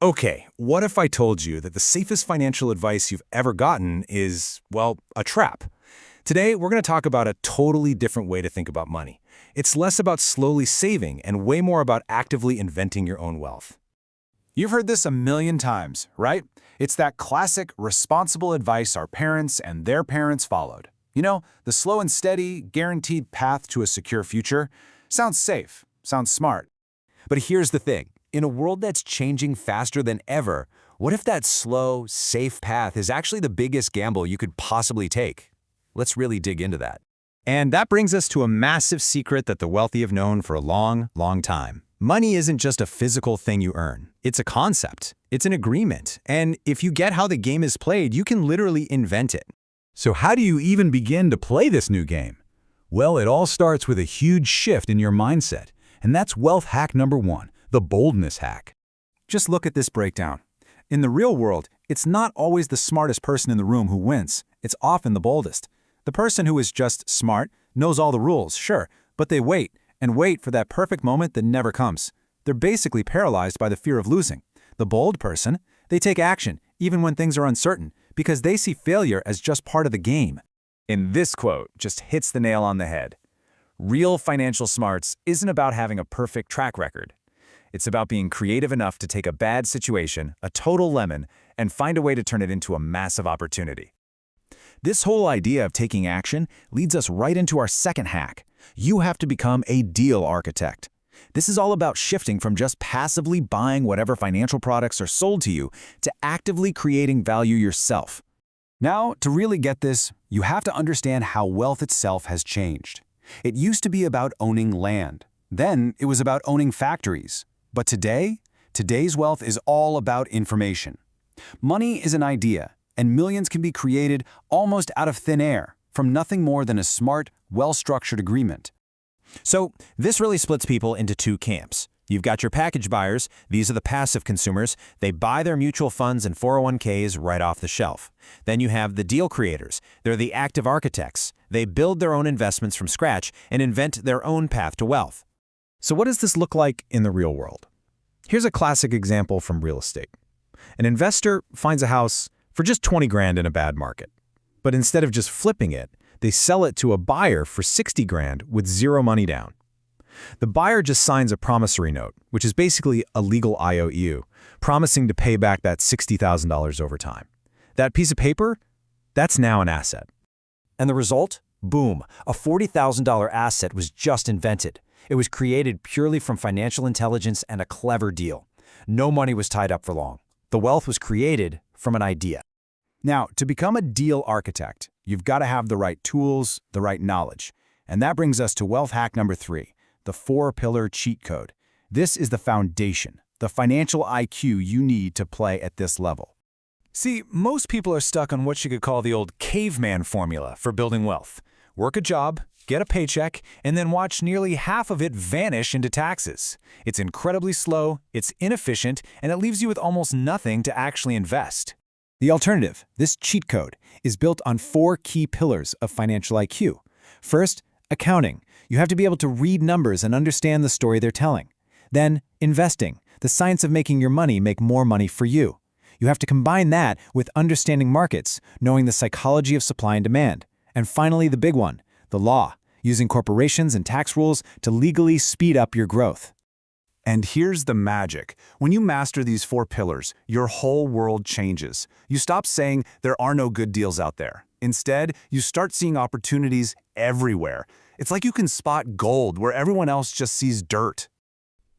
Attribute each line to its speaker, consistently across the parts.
Speaker 1: Okay, what if I told you that the safest financial advice you've ever gotten is, well, a trap? Today, we're going to talk about a totally different way to think about money. It's less about slowly saving and way more about actively inventing your own wealth.
Speaker 2: You've heard this a million times, right? It's that classic, responsible advice our parents and their parents followed. You know, the slow and steady, guaranteed path to a secure future. Sounds safe, sounds smart.
Speaker 3: But here's the thing. In a world that's changing faster than ever, what if that slow, safe path is actually the biggest gamble you could possibly take? Let's really dig into that.
Speaker 4: And that brings us to a massive secret that the wealthy have known for a long, long time. Money isn't just a physical thing you earn. It's a concept. It's an agreement. And if you get how the game is played, you can literally invent it.
Speaker 5: So how do you even begin to play this new game? Well, it all starts with a huge shift in your mindset. And that's wealth hack number 1, the Boldness Hack.
Speaker 2: Just look at this breakdown. In the real world, it's not always the smartest person in the room who wins. It's often the boldest. The person who is just smart knows all the rules, sure, but they wait and wait for that perfect moment that never comes. They're basically paralyzed by the fear of losing. The bold person, they take action, even when things are uncertain, because they see failure as just part of the game.
Speaker 6: And this quote just hits the nail on the head. Real financial smarts isn't about having a perfect track record. It's about being creative enough to take a bad situation, a total lemon, and find a way to turn it into a massive opportunity. This whole idea of taking action leads us right into our second hack. You have to become a deal architect. This is all about shifting from just passively buying whatever financial products are sold to you to actively creating value yourself.
Speaker 2: Now, to really get this, you have to understand how wealth itself has changed. It used to be about owning land. Then it was about owning factories. But today's wealth is all about information. Money is an idea, and millions can be created almost out of thin air, from nothing more than a smart, well-structured agreement.
Speaker 3: So this really splits people into two camps. You've got your package buyers. These are the passive consumers. They buy their mutual funds and 401ks right off the shelf. Then you have the deal creators. They're the active architects. They build their own investments from scratch and invent their own path to wealth.
Speaker 4: So what does this look like in the real world? Here's a classic example from real estate. An investor finds a house for just 20 grand in a bad market. But instead of just flipping it, they sell it to a buyer for 60 grand with zero money down. The buyer just signs a promissory note, which is basically a legal IOU, promising to pay back that $60,000 over time. That piece of paper, that's now an asset.
Speaker 3: And the result? Boom, a $40,000 asset was just invented. It was created purely from financial intelligence and a clever deal. No money was tied up for long. The wealth was created from an idea.
Speaker 2: Now, to become a deal architect, you've got to have the right tools, the right knowledge. And that brings us to wealth hack number 3, the 4-pillar cheat code. This is the foundation, the financial IQ you need to play at this level.
Speaker 6: See, most people are stuck on what you could call the old caveman formula for building wealth. Work a job, get a paycheck, and then watch nearly half of it vanish into taxes. It's incredibly slow, it's inefficient, and it leaves you with almost nothing to actually invest.
Speaker 2: The alternative, this cheat code, is built on 4 key pillars of financial IQ. First, accounting. You have to be able to read numbers and understand the story they're telling. Then, investing, the science of making your money make more money for you. You have to combine that with understanding markets, knowing the psychology of supply and demand. And finally, the big one, the law, using corporations and tax rules to legally speed up your growth. And here's the magic. When you master these 4 pillars, your whole world changes. You stop saying there are no good deals out there. Instead, you start seeing opportunities everywhere. It's like you can spot gold where everyone else just sees dirt.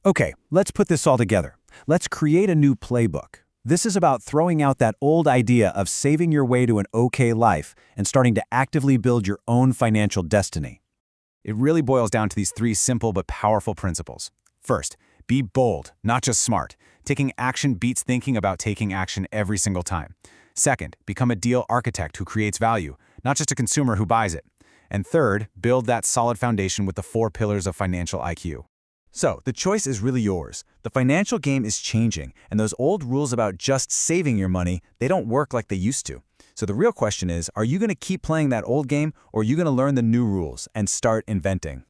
Speaker 3: Okay, let's put this all together. Let's create a new playbook. This is about throwing out that old idea of saving your way to an okay life and starting to actively build your own financial destiny.
Speaker 2: It really boils down to these 3 simple but powerful principles. First, be bold, not just smart. Taking action beats thinking about taking action every single time. Second, become a deal architect who creates value, not just a consumer who buys it. And third, build that solid foundation with the 4 pillars of financial IQ.
Speaker 6: So, the choice is really yours. The financial game is changing, and those old rules about just saving your money, they don't work like they used to. So the real question is, are you going to keep playing that old game, or are you going to learn the new rules and start inventing?